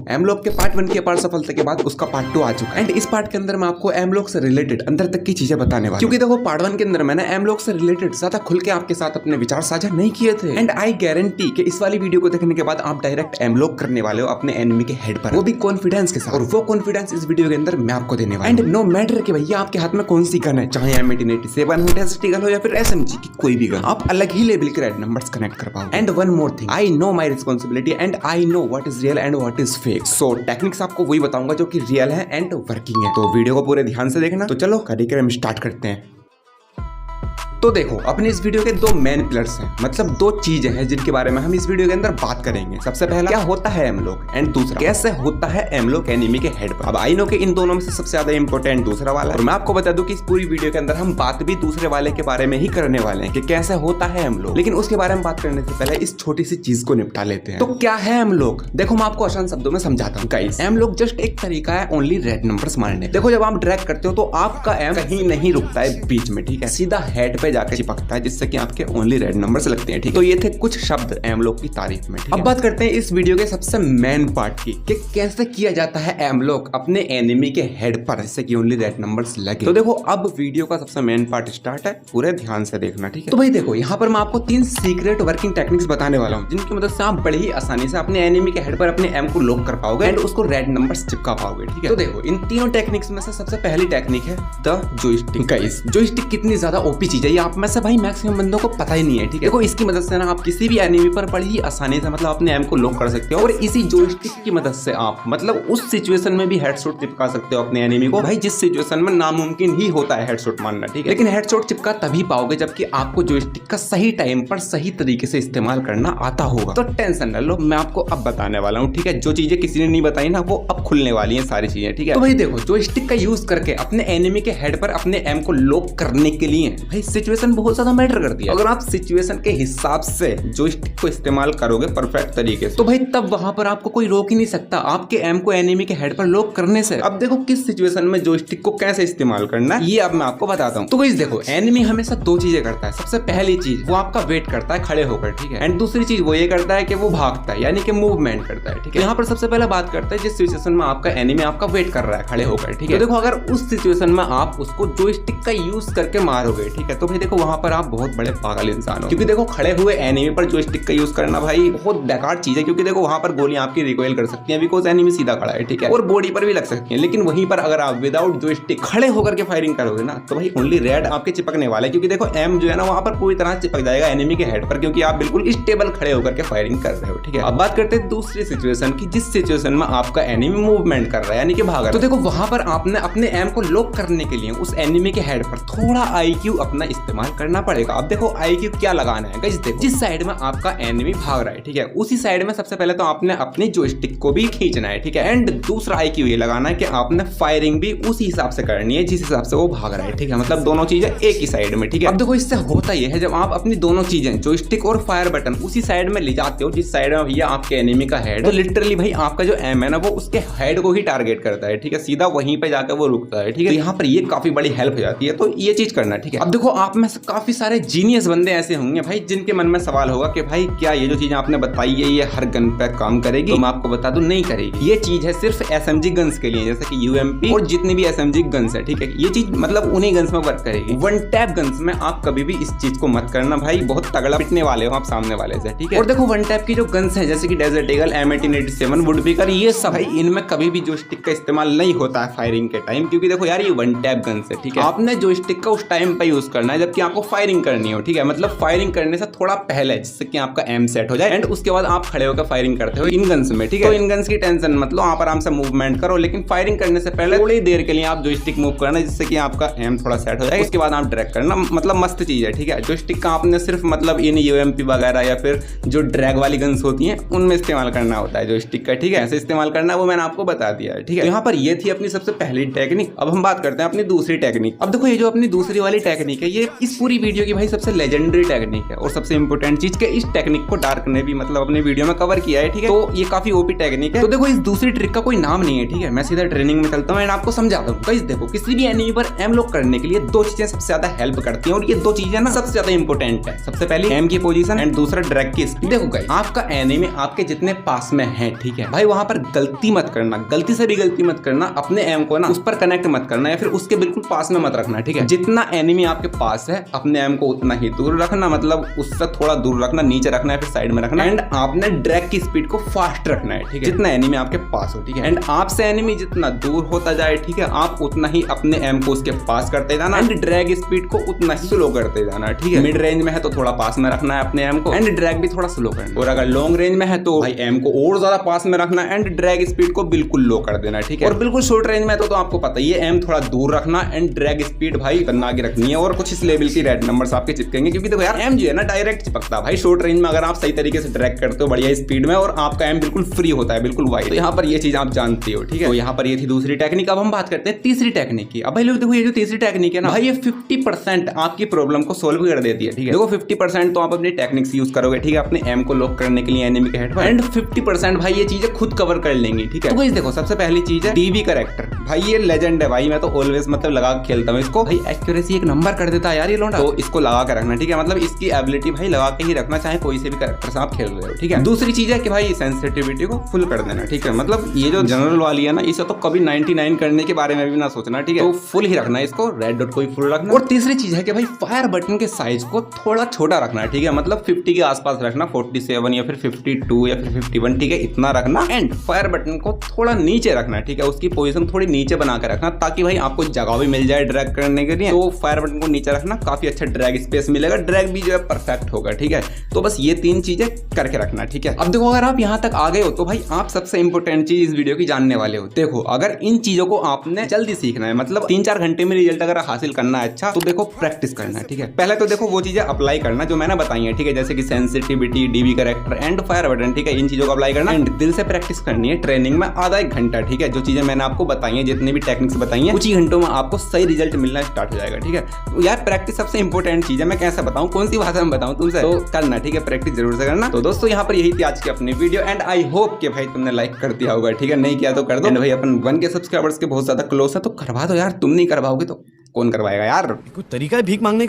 एमलॉक के पार्ट 1 की अपार सफलता के बाद उसका पार्ट 2 आ चुका है एंड इस पार्ट के अंदर मैं आपको एमलॉक से रिलेटेड अंदर तक की चीजें बताने वाला हूं। क्योंकि देखो पार्ट 1 के अंदर मैंने एमलॉक से रिलेटेड ज्यादा खुल के आपके साथ अपने विचार साझा नहीं किए थे एंड आई गारंटी कि इस वाली वीडियो को देखने के बाद आप डायरेक्ट एमलॉक करने वाले हो अपने एनिमी के हेड पर, वो भी कॉन्फिडेंस के साथ। और वो कॉन्फिडेंस इस वीडियो के अंदर मैं आपको देने वाला हूं। एंड नो मैटर कि भैया आपके हाथ में कौन सी गन है, चाहे M1887 टेस्टिकल हो या फिर SMG की कोई भी गन, आप अलग ही लेवल के रेड नंबर्स कनेक्ट कर पाओगे। And one more thing, I know my responsibility and I know what is real and what is fake. So techniques आपको वही बताऊंगा जो कि रियल है एंड वर्किंग है। तो वीडियो को पूरे ध्यान से देखना। तो चलो कार्यक्रम स्टार्ट करते हैं। तो देखो अपने इस वीडियो के दो मेन पिलर्स हैं, मतलब दो चीजें हैं जिनके बारे में हम इस वीडियो के अंदर बात करेंगे। सबसे पहला क्या होता है एमलॉक एंड दूसरा कैसे होता है एमलॉक एनिमी के हेड पर। अब आई नो कि इन दोनों में से सबसे ज्यादा इंपॉर्टेंट दूसरा वाला है और मैं आपको बता दूं कि इस पूरी वीडियो के अंदर हम बात भी दूसरे वाले के बारे में ही करने वाले हैं कि कैसे होता है एमलॉक। लेकिन उसके बारे में बात करने से पहले इस छोटी सी चीज को निपटा लेते हैं। तो क्या है एमलॉक? देखो मैं आपको आसान शब्दों में समझाता हूँ गाइस। एमलॉक जस्ट एक तरीका है ओनली रेड नंबर्स मारने। देखो जब आप ड्रैग करते हो तो आपका एम कहीं नहीं रुकता है बीच में, ठीक है, सीधा हेड पे जाकर चिपकता है जिससे कि आपके ओनली रेड नंबर्स लगते हैं, ठीक है। तो ये थे कुछ शब्द एमलॉक की तारीफ में। अब बात करते हैं इस वीडियो के सबसे मेन पार्ट की कि कैसे किया जाता है एमलॉक अपने एनिमी के हेड पर जिससे कि ओनली रेड नंबर्स लगे। तो देखो अब वीडियो का सबसे मेन पार्ट स्टार्ट है, पूरे ध्यान से देखना, ठीक है। तो भाई देखो यहाँ पर मैं आपको 3 सीक्रेट वर्किंग टेक्निक्स बताने वाला हूँ जिनकी मदद से आप बड़ी ही आसानी से अपने एनिमी के हेड पर अपने एम को लॉक कर पाओगे एंड उसको रेड नंबर्स चिपका पाओगे, ठीक है। तो देखो इन तीनों टेक्निक्स में से सबसे पहली टेक्निक है द जॉयस्टिक। गाइस जॉयस्टिक कितनी ज्यादा ओपी चीज है ये आप में से भाई मैक्सिमम बंदों को पता ही नहीं है, ठीक है। देखो इसकी मदद से ना आप किसी भी एनिमी पर बड़ी ही आसानी से मतलब अपने एम को लॉक कर सकते हो और इसी जॉयस्टिक की मदद से आप मतलब उस सिचुएशन में भी हेडशॉट चिपका सकते हो अपने एनिमी को, भाई जिस सिचुएशन में नामुमकिन ही होता है हेडशॉट मारना, ठीक है। लेकिन हेडशॉट चिपका तभी पाओगे जबकि आपको जॉयस्टिक का सही टाइम पर सही तरीके से इस्तेमाल करना आता होगा। तो टेंशन न लो, मैं आपको अब बताने वाला हूँ, ठीक है। जो चीजें किसी ने नहीं बताई ना वो अब खुलने वाली है सारी चीजें, ठीक है। तो भाई देखो जॉयस्टिक का यूज करके अपने एनिमी के हेड पर अपने एम को लॉक करने के लिए भाई सिचुएशन बहुत ज्यादा मैटर करती है। अगर आप सिचुएशन के हिसाब से जॉयस्टिक को इस्तेमाल करोगे परफेक्ट तरीके से तो भाई तब वहां पर आपको कोई रोक ही नहीं सकता आपके एम को एनिमी के हेड पर लॉक करने से। अब देखो किस सिचुएशन में जॉयस्टिक को कैसे इस्तेमाल करना है ये अब मैं आपको बताता हूँ। तो गाइस देखो एनिमी हमेशा दो चीजें करता है। सबसे पहली चीज वो आपका वेट करता है खड़े होकर, ठीक है। एंड दूसरी चीज वो ये करता है कि वो भागता है यानी कि मूवमेंट करता है, ठीक है। यहाँ पर सबसे पहले बात करते हैं जिस सिचुएशन में आपका एनिमी आपका वेट कर रहा है खड़े होकर, ठीक है। तो देखो अगर उस सिचुएशन में आप उसको जॉयस्टिक का यूज करके मारोगे, ठीक है, तो भाई देखो वहां पर आप बहुत बड़े पागल इंसान हो, क्योंकि देखो खड़े हुए एनिमी पर जॉयस्टिक का यूज करना भाई बहुत बेकार चीज है, क्योंकि देखो वहां पर गोलियां आपकी रिकॉइल कर सकती हैं बिकॉज एनिमी सीधा खड़ा है, ठीक है, और बॉडी पर भी लग सकती हैं। लेकिन वहीं पर अगर आप विदाउट जॉयस्टिक खड़े होकर के फायरिंग करोगे ना तो भाई ओनली रेड आपके चिपकने वाला है, क्योंकि देखो एम जो है ना वहां पर पूरी तरह चिपक जाएगा एनिमी के हेड पर क्योंकि आप बिल्कुल स्टेबल खड़े होकर के फायरिंग कर रहे हो, ठीक है। अब बात करते हैं दूसरी सिचुएशन की जिस सिचुएशन में आपका एनिमी मूवमेंट कर रहा है यानी कि भाग रहा है। तो देखो वहां पर आपने अपने एम को लॉक करने के लिए उस एनिमी के हेड पर थोड़ा IQ अपना इस्तेमाल करना पड़ेगा। अब देखो IQ क्या लगाना है गाइस, देखो जिस साइड में आपका एनिमी भाग रहा है, ठीक है, उसी साइड में सबसे पहले तो आपने अपनी जॉयस्टिक को भी खींचना है, ठीक है। एंड दूसरा IQ ये लगाना है कि आपने फायरिंग भी उसी हिसाब से करनी है जिस हिसाब से वो भाग रहा है, ठीक है। मतलब दोनों चीजें एक ही साइड में, ठीक है। अब देखो इससे होता ये है जब आप अपनी दोनों चीजें जॉयस्टिक और फायर बटन उसी साइड में ले जाते हो जिस साइड में भैया आपके एनिमी का हेड, तो लिटरली भाई आपका जो एम है ना वो उसके हेड को ही टारगेट करता है, ठीक है, सीधा वहीं पे जाकर वो रुकता है, ठीक है। तो यहाँ पर ये काफी बड़ी हेल्प हो जाती है, तो ये चीज करना, ठीक है। अब देखो आप में से काफी सारे जीनियस बंदे ऐसे होंगे भाई जिनके मन में सवाल होगा कि भाई क्या ये जो चीज आपने बताई है ये हर गन पे काम करेगी? तो मैं आपको बता दूं नहीं करेगी। ये चीज है सिर्फ SMG गन्स के लिए, जैसे कि UMP और जितनी भी SMG गन्स है, ठीक है। ये चीज मतलब उन्हीं गन्स में वर्क करेगी। वन टैप गन्स में आप कभी भी इस चीज को मत करना भाई, बहुत तगड़ा पिटने वाले हो आप सामने वाले से, ठीक है। और देखो वन टैप की जो गन्स है जैसे कि डेजर्ट ईगल, M1887, वुडपीकर, ये सब भाई इनमें कभी भी जॉयस्टिक का इस्तेमाल नहीं होता है फायरिंग के टाइम, क्योंकि देखो यार ये वन टैप गन्स है, ठीक है। आपने जॉयस्टिक का उस टाइम पे यूज करना है जबकि आपको फायरिंग करनी हो, ठीक है, मतलब फायरिंग करने से थोड़ा पहले जिससे कि आपका एम सेट हो जाए एंड उसके बाद आप खड़े होकर फायरिंग करते हो इन गन्स में, ठीक है। तो इन गन्स की टेंशन मत लो, आप आराम से मूवमेंट करो, लेकिन फायरिंग करने से पहले थोड़ी देर के लिए आप जॉयस्टिक मूव करना जिससे कि आपका एम थोड़ा सेट हो जाए, उसके बाद आप ड्रैग करना, मतलब मस्त चीज है, ठीक है। जॉयस्टिक का आपने सिर्फ मतलब इन UMP वगैरह या फिर जो ड्रैग वाली गन्स होती हैं उनमें इस्तेमाल करना होता है जॉयस्टिक का, ठीक है। ऐसे इस्तेमाल करना वो मैंने आपको बता दिया है, ठीक है। यहाँ पर ये थी अपनी सबसे पहली टेक्निक। अब हम बात करते हैं अपनी दूसरी टेक्निक। अब देखो ये जो अपनी दूसरी वाली टेक्निक है ये इस पूरी वीडियो की भाई सबसे लेजेंडरी टेक्निक है और सबसे इंपॉर्टेंट चीज के इस टेक्निक को डार्क ने भी मतलब अपने वीडियो में कवर किया है, ठीक है। तो ये काफी ओपी टेक्निक है। तो देखो इस दूसरी ट्रिक का कोई नाम नहीं है, ठीक है। मैं सीधा ट्रेनिंग में चलता हूँ एंड आपको समझाता हूँ। गाइस देखो किसी भी एनिमी पर एम लॉक करने के लिए दो चीजें सबसे ज्यादा हेल्प करती हैं और ये दो चीजें ना सबसे ज्यादा इंपॉर्टेंट है। सबसे पहले एम की पोजीशन एंड दूसरा ड्रैग की स्पीड। देखो गाइस आपका एनिमी आपके जितने पास में है, ठीक है भाई, वहां पर गलती मत करना, गलती से भी गलती मत करना, अपने एम को ना उस पर कनेक्ट मत करना या फिर उसके बिल्कुल पास में मत रखना, ठीक है। जितना एनिमी आपके पास है अपने एम को उतना ही दूर रखना, मतलब उससे थोड़ा दूर रखना, नीचे रखना है फिर साइड में रखना एंड आपने ड्रैग की स्पीड को फास्ट रखना है, ठीक है, जितना एनिमी आपके पास हो, ठीक है। एंड आपसे एनिमी जितना दूर होता जाए, ठीक है, आप उतना ही अपने एम को उसके पास करते जाना एंड ड्रैग स्पीड को उतना ही स्लो करते जाना, ठीक है। मिड रेंज में है तो थोड़ा पास में रखना है अपने एम को एंड ड्रैग भी थोड़ा स्लो करना, और अगर लॉन्ग रेंज में है तो भाई एम को और ज्यादा पास में रखना एंड ड्रैग स्पीड को बिल्कुल लो कर देना, ठीक है। और बिल्कुल शॉर्ट रेंज में तो आपको पता ही है एम थोड़ा दूर रखना एंड ड्रैग स्पीड भाई करना आगे रखनी है और कुछ इस लेवल की रेड नंबर्स आपके चिपकेंगे, क्योंकि देखो यार एम जो है ना डायरेक्ट चिपकता है भाई शॉर्ट रेंज में। अगर आप सही तरीके से ड्रैग करते हो बढ़िया स्पीड में और आपका एम बिल्कुल फ्री होता है, बिल्कुल वाइड, तो यहाँ पर ये चीज आप जानते हो, ठीक है। तो यहाँ पर ये थी दूसरी टेक्निक। अब हम बात करते हैं तीसरी टेक्निक की। अब भाई लोग देखो ये जो तीसरी टेक्निक है ना भाई, ये 50% आपकी प्रॉब्लम को सोल्व कर देती है, ठीक है। देखो 50% तो आप अपनी टेक्निक्स यूज करोगे, ठीक है, अपने एम को लॉक करने के लिए एनिमी के हेड पर, एंड 50% भाई ये चीजें खुद कवर कर लेंगी, ठीक है। तो गाइस देखो सबसे पहली चीज है डीबी कैरेक्टर। भाई ये लेजेंड है भाई, मैं तो ऑलवेज मतलब लगा के खेलता हूँ इसको। भाई एक्यूरेसी एक नंबर कर देता है यार ये लौंडा, तो इसको लगा के रखना, ठीक है। मतलब इसकी एबिलिटी भाई लगा के ही रखना, चाहे कोई से भी कैरेक्टर से आप खेल रहे हो, ठीक है। दूसरी चीज है कि भाई सेंसिटिविटी को फुल कर देना, ठीक है। मतलब ये जो जनरल वाली है ना, इसे तो कभी 99 करने के बारे में भी ना सोचना, ठीक है। तो फुल ही रखना है इसको, रेड डॉट को ही फुल रखना। और तीसरी चीज है कि भाई फायर बटन के साइज को थोड़ा छोटा रखना है, ठीक है। मतलब 50 के आसपास रखना, 47 या फिर 52 या फिर 51, ठीक है, इतना रखना। एंड फायर बटन को थोड़ा नीचे रखना, ठीक है, उसकी पोजीशन थोड़ी नीचे बना कर रखना ताकि भाई आपको जगह भी मिल जाए ड्रैग करने के लिए। तो फायर बटन को नीचे रखना, काफी अच्छा ड्रैग स्पेस मिलेगा, ड्रैग भी जो है परफेक्ट होगा, ठीक है। तो बस ये तीन चीजें करके रखना, ठीक है। अब देखो अगर आप यहाँ तक आ गए हो तो भाई आप सबसे इंपॉर्टेंट चीज इस वीडियो की जानने वाले हो। देखो अगर इन चीजों को आपने जल्दी सीखना है, मतलब 3-4 घंटे में रिजल्ट अगर हासिल करना है अच्छा, तो देखो प्रैक्टिस करना है, ठीक है। पहले तो देखो वो चीजें अप्लाई करना जो मैंने बताई है, ठीक है, जैसे कि sensitivity, dB character and fire button, ठीक है, इन चीजों को अप्लाई करना एंड दिल से प्रैक्टिस करनी है ट्रेनिंग में आधा 1 घंटा, ठीक है। जो चीजें मैंने आपको बताई है, जितनी भी टेक्निक्स बताई है, कुछ ही घंटों में आपको सही रिजल्ट मिलना स्टार्ट हो जाएगा, ठीक है। तो यार प्रैक्टिस सबसे इंपॉर्टेंट चीज है, मैं कैसे बताऊं, कौन सी भाषा में बताऊं तुमसे, तो करना, ठीक है, प्रैक्टिस जरूर से करना। तो दोस्तों यहाँ पर यही थी आज की अपनी वीडियो एंड आई होप कि भाई तुमने लाइक कर दिया होगा, ठीक है। नहीं किया तो कर दो। एंड भाई अपन 1 के सब्सक्राइबर्स के बहुत ज्यादा क्लोज है, तो करवा दो यार, तुम नहीं करवाओगे तो कौन करवाएगा यार। कोई तरीका है भीख मांगने